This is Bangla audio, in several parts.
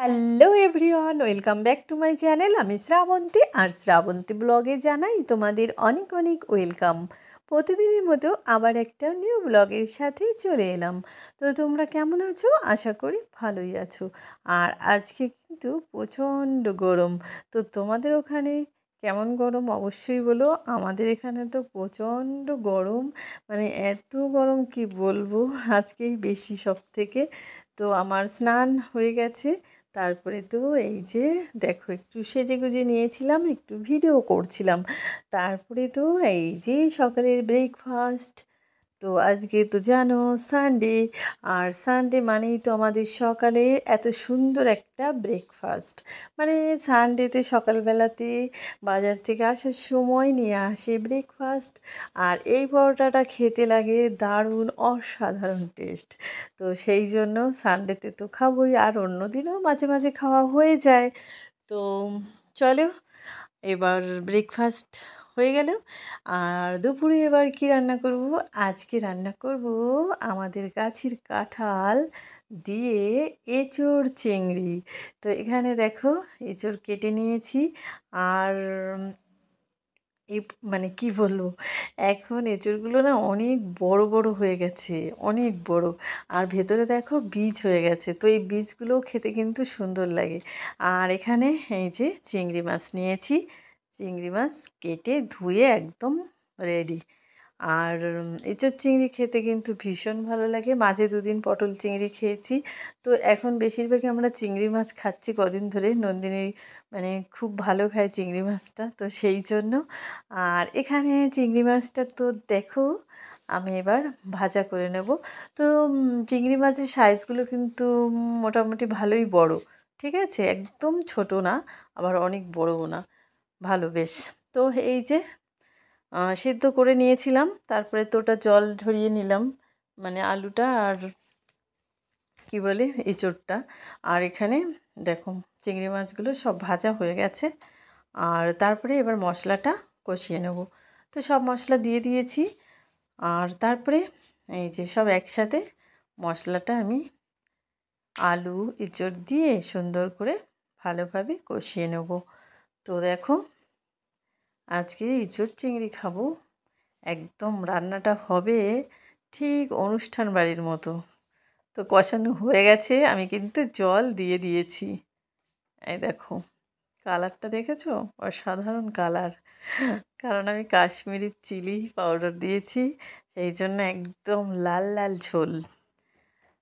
Hello everyone, welcome back to my channel. আমি শ্রাবন্তী, আর শ্রাবন্তী ব্লগে জানাই তোমাদের অনেক অনেক ওয়েলকাম। প্রতিদিনের মতো আবার একটা নিউ ব্লগের সাথে চলে এলাম। তো তোমরা কেমন আছো? আশা করি ভালোই আছো। আর আজকে কিন্তু প্রচণ্ড গরম। তো তোমাদের ওখানে কেমন গরম অবশ্যই বলো। আমাদের এখানে তো প্রচণ্ড গরম, মানে এত গরম কি বলবো, আজকেই বেশি সব থেকে। তো আমার স্নান হয়ে গেছে, তারপরে তো এই যে দেখো একটু সেজেগুজে নিয়েছিলাম, একটু ভিডিও করছিলাম। তারপরে তো এই যে সকালের ব্রেকফাস্ট। তো আজকে তো জানো সানডে, আর সানডে মানেই তো আমাদের সকালে এত সুন্দর একটা ব্রেকফাস্ট। মানে সানডেতে সকালবেলাতে বাজার থেকে আসার সময় নিয়ে আসে ব্রেকফাস্ট, আর এই পরোটাটা খেতে লাগে দারুণ অসাধারণ টেস্ট। তো সেই জন্য সানডেতে তো খাবোই, আর অন্য দিনও মাঝে মাঝে খাওয়া হয়ে যায়। তো চলো, এবার ব্রেকফাস্ট হয়ে গেল। আর দুপুরে এবার কি রান্না করব? আজকে রান্না করব আমাদের গাছের কাঁঠাল দিয়ে এঁচোড় চিংড়ি। তো এখানে দেখো এঁচোড় কেটে নিয়েছি। আর এই মানে কি বলবো, এখন এঁচোড়গুলো না অনেক বড় বড় হয়ে গেছে, অনেক বড়। আর ভেতরে দেখো বীজ হয়ে গেছে, তো এই বীজগুলো খেতে কিন্তু সুন্দর লাগে। আর এখানে এই যে চিংড়ি মাছ নিয়েছি, চিংড়ি মাছ কেটে ধুয়ে একদম রেডি। আর এঁচোড় চিংড়ি খেতে কিন্তু ভীষণ ভালো লাগে। মাঝে দুদিন পটল চিংড়ি খেয়েছি। তো এখন বেশিরভাগই আমরা চিংড়ি মাছ খাচ্ছি কদিন ধরে। নন্দিনী মানে খুব ভালো খায় চিংড়ি মাছটা, তো সেই জন্য। আর এখানে চিংড়ি মাছটা তো দেখো আমি এবার ভাজা করে নেব। তো চিংড়ি মাছের সাইজগুলো কিন্তু মোটামুটি ভালোই বড়, ঠিক আছে, একদম ছোট না, আবার অনেক বড়ও না, ভালো বেশ। তো এই যে সিদ্ধ করে নিয়েছিলাম, তারপরে তো ওটা জল ঝরিয়ে নিলাম, মানে আলুটা আর কি বলে এঁচোড়টা। আর এখানে দেখো চিংড়ি মাছগুলো সব ভাজা হয়ে গেছে। আর তারপরে এবার মশলাটা কষিয়ে নেব। তো সব মশলা দিয়ে দিয়েছি। আর তারপরে এই যে সব একসাথে মশলাটা আমি আলু এঁচোড় দিয়ে সুন্দর করে ভালোভাবে কষিয়ে নেব। তো দেখো আজকে এঁচোড় চিংড়ি খাবো, একদম রান্নাটা হবে ঠিক অনুষ্ঠান বাড়ির মতো। তো কষানো হয়ে গেছে, আমি কিন্তু জল দিয়ে দিয়েছি। এই দেখো কালারটা দেখেছো, অসাধারণ কালার। কারণ আমি কাশ্মীরি চিলি পাউডার দিয়েছি, সেই জন্য একদম লাল লাল ঝোল।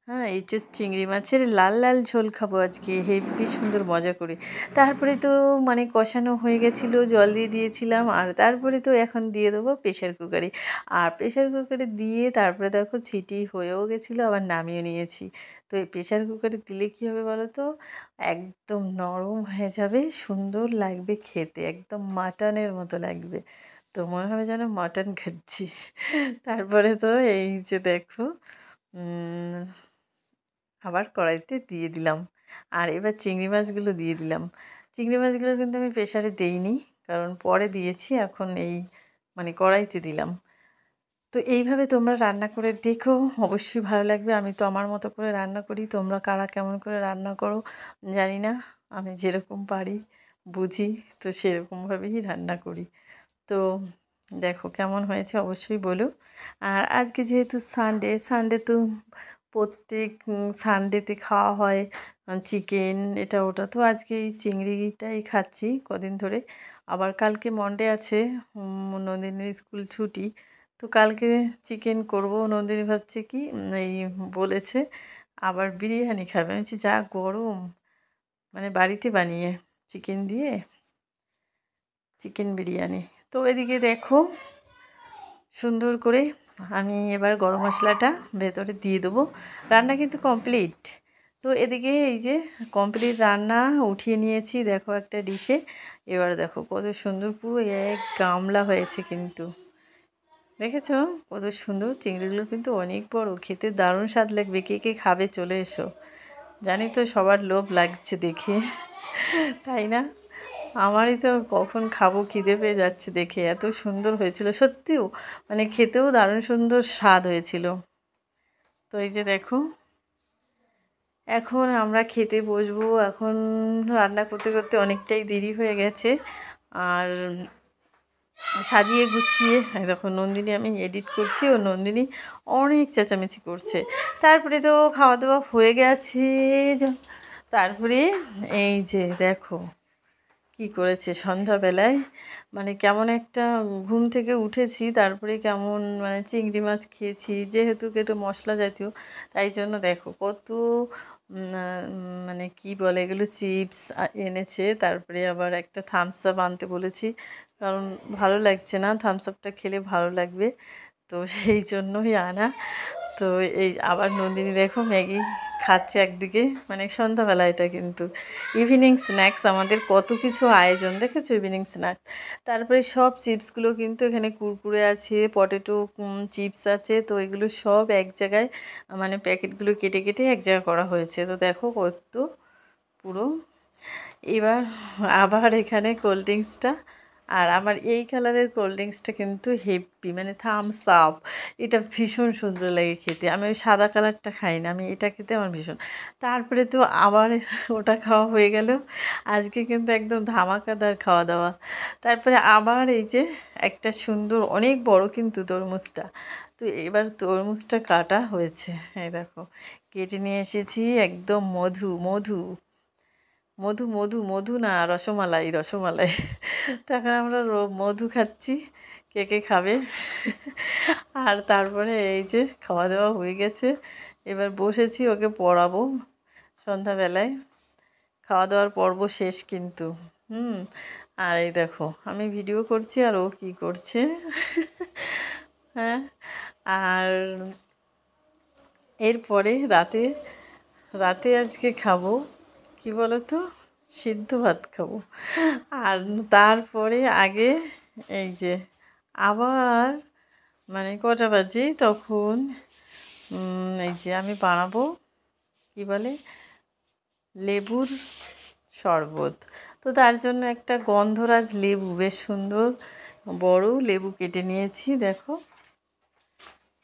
হ্যাঁ, এঁচোড় চিংড়ি মাছের লাল লাল ঝোল খাবো আজকে, হেব্বি সুন্দর মজা করে। তারপরে তো মানে কষানো হয়ে গেছিলো, জল দিয়ে দিয়েছিলাম। আর তারপরে তো এখন দিয়ে দেবো প্রেশার কুকারে। আর প্রেশার কুকারে দিয়ে তারপরে দেখো ছিটি হয়েও গেছিলো, আবার নামিয়ে নিয়েছি। তো এই প্রেশার কুকারে দিলে কী হবে বলো তো, একদম নরম হয়ে যাবে, সুন্দর লাগবে খেতে, একদম মাটনের মতো লাগবে। তো মনে হবে যেন মাটন খাচ্ছি। তারপরে তো এই যে দেখো আবার কড়াইতে দিয়ে দিলাম। আর এবার চিংড়ি মাছগুলো দিয়ে দিলাম। চিংড়ি মাছগুলো কিন্তু আমি প্রেশারে দেইনি, কারণ পরে দিয়েছি, এখন এই মানে কড়াইতে দিলাম। তো এইভাবে তোমরা রান্না করে দেখো, অবশ্যই ভালো লাগবে। আমি তো আমার মতো করে রান্না করি, তোমরা কারা কেমন করে রান্না করো জানি না। আমি যেরকম পারি বুঝি, তো সেরকমভাবেই রান্না করি। তো দেখো কেমন হয়েছে অবশ্যই বলো। আর আজকে যেহেতু সানডে, সানডে তো প্রত্যেক সানডেতে খাওয়া হয় চিকেন, এটা ওটা। তো আজকে এই চিংড়িটাই খাচ্ছি কদিন ধরে। আবার কালকে মন্ডে আছে, নন্দিনীর স্কুল ছুটি। তো কালকে চিকেন করব। নন্দিনী ভাবছে কি এই বলেছে আবার বিরিয়ানি খাবে। আমি বলছি যা গরম, মানে বাড়িতে বানিয়ে চিকেন দিয়ে চিকেন বিরিয়ানি। তো এদিকে দেখো সুন্দর করে আমি এবার গরম মশলাটা ভেতরে দিয়ে দেবো। রান্না কিন্তু কমপ্লিট। তো এদিকে এই যে কমপ্লিট রান্না উঠিয়ে নিয়েছি দেখো একটা ডিশে। এবার দেখো কত সুন্দর, পুরো এক গামলা হয়েছে কিন্তু, দেখেছো কত সুন্দর। চিংড়িগুলো কিন্তু অনেক বড়, খেতে দারুণ স্বাদ লাগবে। কে কে খাবে চলে এসো। জানি তো সবার লোভ লাগছে দেখে, তাই না? আমারই তো কখন খাবো খিদে পেয়ে যাচ্ছে দেখে, এত সুন্দর হয়েছিল সত্যিও, মানে খেতেও দারুণ সুন্দর স্বাদ হয়েছিল। তো এই যে দেখো এখন আমরা খেতে বসবো। এখন রান্না করতে করতে অনেকটাই দেরি হয়ে গেছে। আর সাজিয়ে গুছিয়ে দেখো নন্দিনী আমি এডিট করছি, ও নন্দিনী অনেক চেঁচামেচি করছে। তারপরে তো খাওয়া দাওয়া হয়ে গেছে। তারপরে এই যে দেখো কি করেছে সন্ধ্যাবেলায়, মানে কেমন একটা ঘুম থেকে উঠেছি, তারপরে কেমন মানে চিংড়ি মাছ খেয়েছি, যেহেতু একটু মশলা জাতীয়, তাই জন্য দেখো কত মানে কি বলে এগুলো চিপস এনেছে। তারপরে আবার একটা থামস আপ আনতে বলেছি, কারণ ভালো লাগছে না, থামস আপটা খেলে ভালো লাগবে, তো সেই জন্যই আনা। তো এই আবার নন্দিনী দেখো ম্যাগি খাচ্ছে একদিকে, মানে সন্ধ্যাবেলা এটা কিন্তু ইভিনিং স্ন্যাক্স, আমাদের কত কিছু আয়োজন দেখেছো ইভিনিং স্ন্যাক্স। তারপরে সব চিপসগুলো কিন্তু এখানে কুরকুরে আছে, পটেটো চিপস আছে, তো এগুলো সব এক জায়গায় মানে প্যাকেটগুলো কেটে কেটে এক জায়গায় করা হয়েছে। তো দেখো কত পুরো। এবার আবার এখানে কোল্ড ড্রিঙ্কসটা, আর আমার এই কালারের কোল্ড ড্রিঙ্কসটা কিন্তু হেভি, মানে থামস আপ, এটা ভীষণ সুন্দর লাগে খেতে। আমি ওই সাদা কালারটা খাই না, আমি এটা খেতে আমার ভীষণ। তারপরে তো আবার ওটা খাওয়া হয়ে গেল। আজকে কিন্তু একদম ধামাকাদার খাওয়া দাওয়া। তারপরে আবার এই যে একটা সুন্দর অনেক বড় কিন্তু তরমুজটা, তো এবার তরমুজটা কাটা হয়েছে, এই দেখো কেটে নিয়ে এসেছি, একদম মধু মধু মধু মধু মধু না, রসমালাই রসমালাই। তো এখন আমরা মধু খাচ্ছি, কে কে খাবে। আর তারপরে এই যে খাওয়া দাওয়া হয়ে গেছে, এবার বসেছি ওকে পড়াবো সন্ধ্যাবেলায়। খাওয়া দাওয়ার পর্ব শেষ কিন্তু। আর এই দেখো আমি ভিডিও করছি আর ও কী করছে। হ্যাঁ, আর এরপরে রাতে রাতে আজকে খাবো কি বলো তো, সিদ্ধ ভাত খাবো। আর তারপরে আগে এই যে আবার মানে কটা বাজে তখন এই যে আমি বানাবো কি বলে লেবুর শরবত। তো তার জন্য একটা গন্ধরাজ লেবু, বেশ সুন্দর বড় লেবু কেটে নিয়েছি, দেখো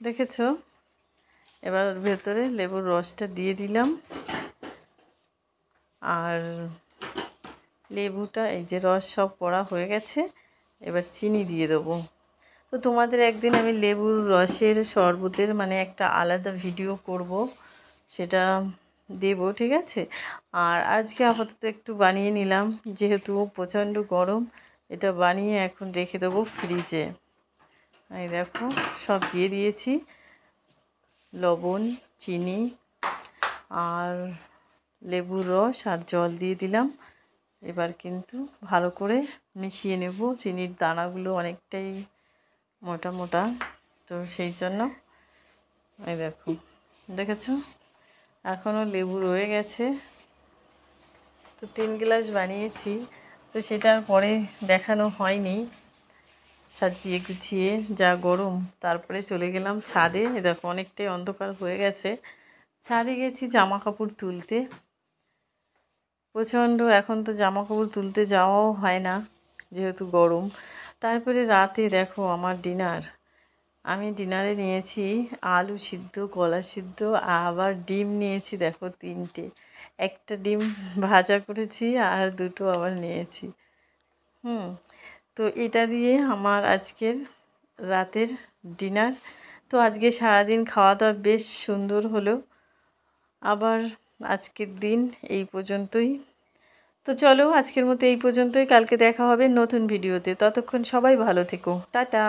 দেখেছো। এবার ভেতরে লেবুর রসটা দিয়ে দিলাম, আর লেবুটা এই যে রস সব পড়া হয়ে গেছে, এবার চিনি দিয়ে দেবো। তো তোমাদের একদিন আমি লেবুর রসের শরবতের মানে একটা আলাদা ভিডিও করব, সেটা দেব, ঠিক আছে। আর আজকে আপাতত একটু বানিয়ে নিলাম, যেহেতু প্রচণ্ড গরম, এটা বানিয়ে এখন রেখে দেবো ফ্রিজে। এই দেখো সব দিয়ে দিয়েছি, লবণ, চিনি আর লেবুর রস আর জল দিয়ে দিলাম। এবার কিন্তু ভালো করে মিশিয়ে নেব, চিনির দানাগুলো অনেকটাই মোটা মোটা, তো সেই জন্য এই দেখো দেখেছো এখনও লেবু রয়ে গেছে। তো 3 গ্লাস বানিয়েছি, তো সেটার পরে দেখানো হয়নি, সাজিয়ে গুছিয়ে যা গরম। তারপরে চলে গেলাম ছাদে, দেখো অনেকটাই অন্ধকার হয়ে গেছে, ছাদে গেছি জামা কাপড় তুলতে। প্রচণ্ড এখন তো জামা কাপড় তুলতে যাওয়াও হয় না যেহেতু গরম। তারপরে রাতে দেখো আমার ডিনার, আমি ডিনারে নিয়েছি আলু সিদ্ধ, কলা সিদ্ধ, আবার ডিম নিয়েছি দেখো 3টে, একটা ডিম ভাজা করেছি আর 2টো আবার নিয়েছি। তো এটা দিয়ে আমার আজকের রাতের ডিনার। তো আজকে সারাদিন খাওয়া দাওয়া বেশ সুন্দর হলো। আবার আজকের দিন এই পর্যন্তই। তো চলো আজকের মতো এই পর্যন্তই, কালকে দেখা হবে নতুন ভিডিওতে। ততক্ষণ সবাই ভালো থেকো, টাটা।